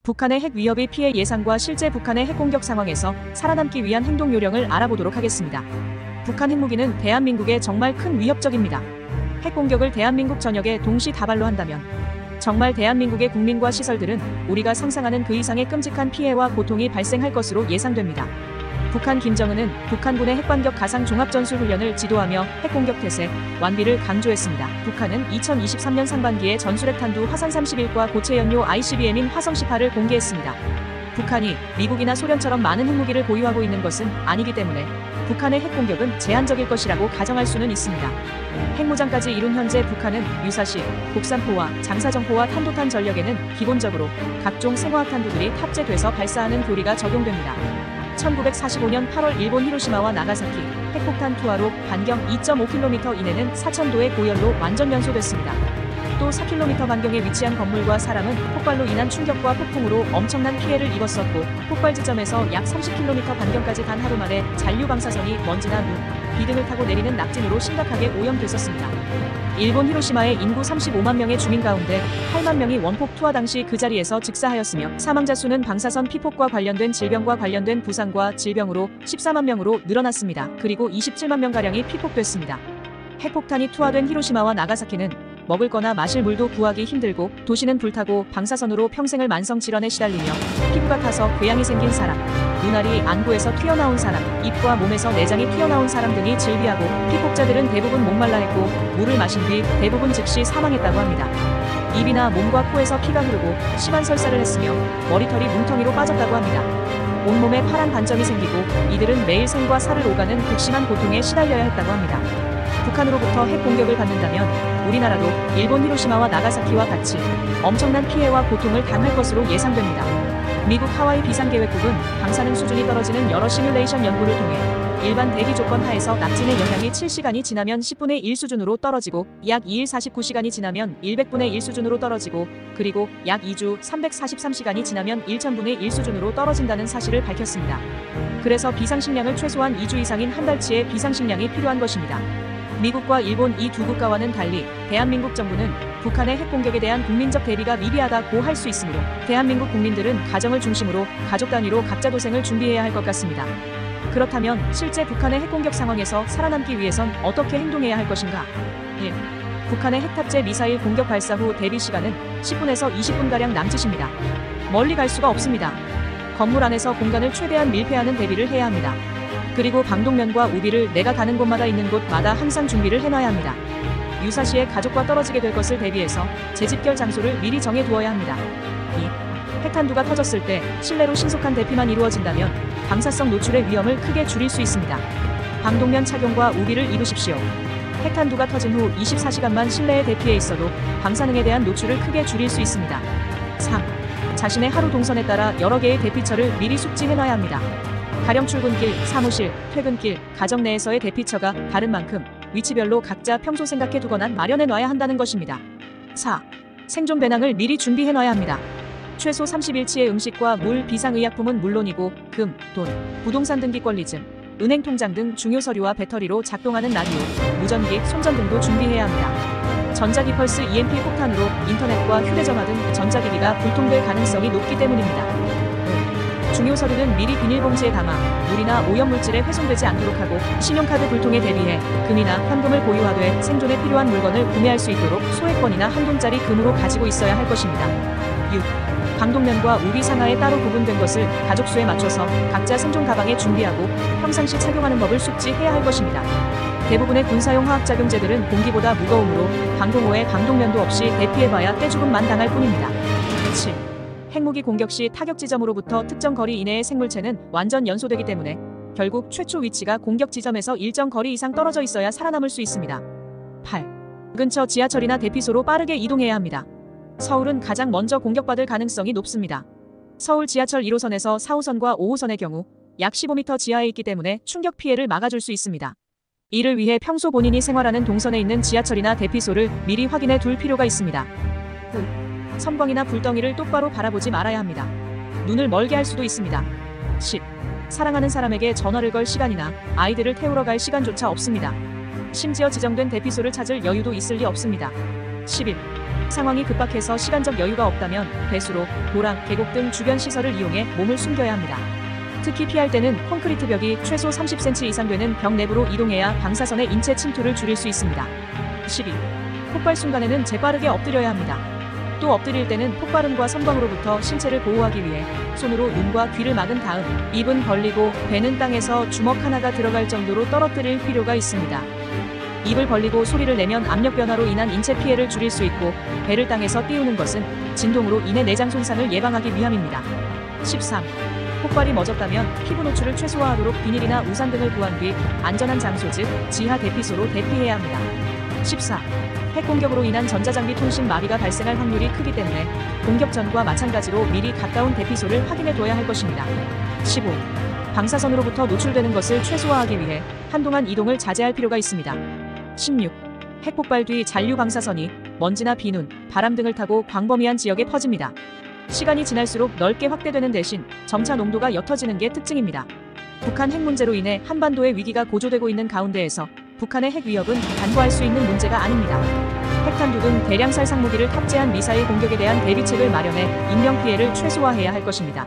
북한의 핵 위협의 피해 예상과 실제 북한의 핵 공격 상황에서 살아남기 위한 행동 요령을 알아보도록 하겠습니다. 북한 핵무기는 대한민국에 정말 큰 위협적입니다. 핵 공격을 대한민국 전역에 동시다발로 한다면 정말 대한민국의 국민과 시설들은 우리가 상상하는 그 이상의 끔찍한 피해와 고통이 발생할 것으로 예상됩니다. 북한 김정은은 북한군의 핵반격 가상 종합전술훈련을 지도하며 핵공격 태세, 완비를 강조했습니다. 북한은 2023년 상반기에 전술핵탄두 화산 31과 고체 연료 ICBM인 화성 18을 공개했습니다. 북한이 미국이나 소련처럼 많은 핵무기를 보유하고 있는 것은 아니기 때문에 북한의 핵공격은 제한적일 것이라고 가정할 수는 있습니다. 핵무장까지 이룬 현재 북한은 유사시, 곡산포와 장사정포와 탄도탄 전력에는 기본적으로 각종 생화학탄두들이 탑재돼서 발사하는 교리가 적용됩니다. 1945년 8월 일본 히로시마와 나가사키 핵폭탄 투하로 반경 2.5km 이내는 4,000도의 고열로 완전 연소됐습니다. 또 4km 반경에 위치한 건물과 사람은 폭발로 인한 충격과 폭풍으로 엄청난 피해를 입었었고 폭발 지점에서 약 30km 반경까지 단 하루 만에 잔류 방사선이 먼지나 눈, 비 등을 타고 내리는 낙진으로 심각하게 오염됐었습니다. 일본 히로시마의 인구 35만 명의 주민 가운데 8만 명이 원폭 투하 당시 그 자리에서 즉사하였으며 사망자 수는 방사선 피폭과 관련된 질병과 관련된 부상과 질병으로 14만 명으로 늘어났습니다. 그리고 27만 명가량이 피폭됐습니다. 핵폭탄이 투하된 히로시마와 나가사키는 먹을 거나 마실 물도 구하기 힘들고 도시는 불타고 방사선으로 평생을 만성 질환에 시달리며 피부가 타서 궤양이 생긴 사람, 눈알이 안구에서 튀어나온 사람, 입과 몸에서 내장이 튀어나온 사람 등이 질비하고 피폭자들은 대부분 목말라 했고 물을 마신 뒤 대부분 즉시 사망했다고 합니다. 입이나 몸과 코에서 피가 흐르고 심한 설사를 했으며 머리털이 뭉텅이로 빠졌다고 합니다. 온몸에 파란 반점이 생기고 이들은 매일 생과 살을 오가는 극심한 고통에 시달려야 했다고 합니다. 북한으로부터 핵 공격을 받는다면 우리나라도 일본 히로시마와 나가사키와 같이 엄청난 피해와 고통을 당할 것으로 예상됩니다. 미국 하와이 비상계획국은 방사능 수준이 떨어지는 여러 시뮬레이션 연구를 통해 일반 대기 조건 하에서 낙진의 영향이 7시간이 지나면 10분의 1 수준으로 떨어지고 약 2일 49시간이 지나면 100분의 1 수준으로 떨어지고 그리고 약 2주 343시간이 지나면 1000분의 1 수준으로 떨어진다는 사실을 밝혔습니다. 그래서 비상식량을 최소한 2주 이상인 한 달치의 비상식량이 필요한 것입니다. 미국과 일본 이 두 국가와는 달리 대한민국 정부는 북한의 핵 공격에 대한 국민적 대비가 미비하다고 할 수 있으므로 대한민국 국민들은 가정을 중심으로 가족 단위로 각자 도생을 준비해야 할 것 같습니다. 그렇다면 실제 북한의 핵 공격 상황에서 살아남기 위해선 어떻게 행동해야 할 것인가? 1. 북한의 핵탑재 미사일 공격 발사 후 대비 시간은 10분에서 20분가량 남짓입니다. 멀리 갈 수가 없습니다. 건물 안에서 공간을 최대한 밀폐하는 대비를 해야 합니다. 그리고 방독면과 우비를 내가 가는 곳마다 있는 곳마다 항상 준비를 해놔야 합니다. 유사시에 가족과 떨어지게 될 것을 대비해서 재집결 장소를 미리 정해두어야 합니다. 2. 핵탄두가 터졌을 때 실내로 신속한 대피만 이루어진다면 방사성 노출의 위험을 크게 줄일 수 있습니다. 방독면 착용과 우비를 입으십시오. 핵탄두가 터진 후 24시간만 실내에 대피해 있어도 방사능에 대한 노출을 크게 줄일 수 있습니다. 3. 자신의 하루 동선에 따라 여러 개의 대피처를 미리 숙지해놔야 합니다. 가령 출근길, 사무실, 퇴근길, 가정 내에서의 대피처가 다른 만큼 위치별로 각자 평소 생각해 두거나 마련해 놔야 한다는 것입니다. 4. 생존 배낭을 미리 준비해 놔야 합니다. 최소 30일치의 음식과 물, 비상의약품은 물론이고 금, 돈, 부동산 등기 권리증, 은행 통장 등 중요 서류와 배터리로 작동하는 라디오, 무전기, 손전 등도 준비해야 합니다. 전자기펄스 EMP 폭탄으로 인터넷과 휴대전화 등 전자기기가 불통될 가능성이 높기 때문입니다. 중요 서류는 미리 비닐봉지에 담아 물이나 오염물질에 훼손되지 않도록 하고 신용카드 불통에 대비해 금이나 현금을 보유하되 생존에 필요한 물건을 구매할 수 있도록 소액권이나 한돈짜리 금으로 가지고 있어야 할 것입니다. 6. 방독면과 우비 상하에 따로 구분된 것을 가족 수에 맞춰서 각자 생존 가방에 준비하고 평상시 착용하는 법을 숙지해야 할 것입니다. 대부분의 군사용 화학작용제들은 공기보다 무거우므로 방공호에 방독면도 없이 대피해봐야 떼죽음만 당할 뿐입니다. 7. 핵무기 공격 시 타격 지점으로부터 특정 거리 이내의 생물체는 완전 연소되기 때문에 결국 최초 위치가 공격 지점에서 일정 거리 이상 떨어져 있어야 살아남을 수 있습니다. 8. 근처 지하철이나 대피소로 빠르게 이동해야 합니다. 서울은 가장 먼저 공격받을 가능성이 높습니다. 서울 지하철 1호선에서 4호선과 5호선의 경우 약 15m 지하에 있기 때문에 충격 피해를 막아줄 수 있습니다. 이를 위해 평소 본인이 생활하는 동선에 있는 지하철이나 대피소를 미리 확인해 둘 필요가 있습니다. 9. 섬광이나 불덩이를 똑바로 바라보지 말아야 합니다. 눈을 멀게 할 수도 있습니다. 10. 사랑하는 사람에게 전화를 걸 시간이나 아이들을 태우러 갈 시간조차 없습니다. 심지어 지정된 대피소를 찾을 여유도 있을 리 없습니다. 11. 상황이 급박해서 시간적 여유가 없다면 배수로, 도랑, 계곡 등 주변 시설을 이용해 몸을 숨겨야 합니다. 특히 피할 때는 콘크리트 벽이 최소 30cm 이상 되는 벽 내부로 이동해야 방사선의 인체 침투를 줄일 수 있습니다. 12. 폭발 순간에는 재빠르게 엎드려야 합니다. 또 엎드릴 때는 폭발음과 섬광으로부터 신체를 보호하기 위해 손으로 눈과 귀를 막은 다음 입은 벌리고 배는 땅에서 주먹 하나가 들어갈 정도로 떨어뜨릴 필요가 있습니다. 입을 벌리고 소리를 내면 압력 변화로 인한 인체 피해를 줄일 수 있고, 배를 땅에서 띄우는 것은 진동으로 인해 내장 손상을 예방하기 위함입니다. 13. 폭발이 멎었다면 피부 노출을 최소화하도록 비닐이나 우산 등을 구한 뒤 안전한 장소 즉 지하 대피소로 대피해야 합니다. 14. 핵공격으로 인한 전자장비 통신 마비가 발생할 확률이 크기 때문에 공격 전과 마찬가지로 미리 가까운 대피소를 확인해 둬야 할 것입니다. 15. 방사선으로부터 노출되는 것을 최소화하기 위해 한동안 이동을 자제할 필요가 있습니다. 16. 핵폭발 뒤 잔류 방사선이 먼지나 비눈, 바람 등을 타고 광범위한 지역에 퍼집니다. 시간이 지날수록 넓게 확대되는 대신 점차 농도가 옅어지는 게 특징입니다. 북한 핵 문제로 인해 한반도의 위기가 고조되고 있는 가운데에서 북한의 핵 위협은 간과할 수 있는 문제가 아닙니다. 핵탄두 등 대량 살상 무기를 탑재한 미사일 공격에 대한 대비책을 마련해 인명 피해를 최소화해야 할 것입니다.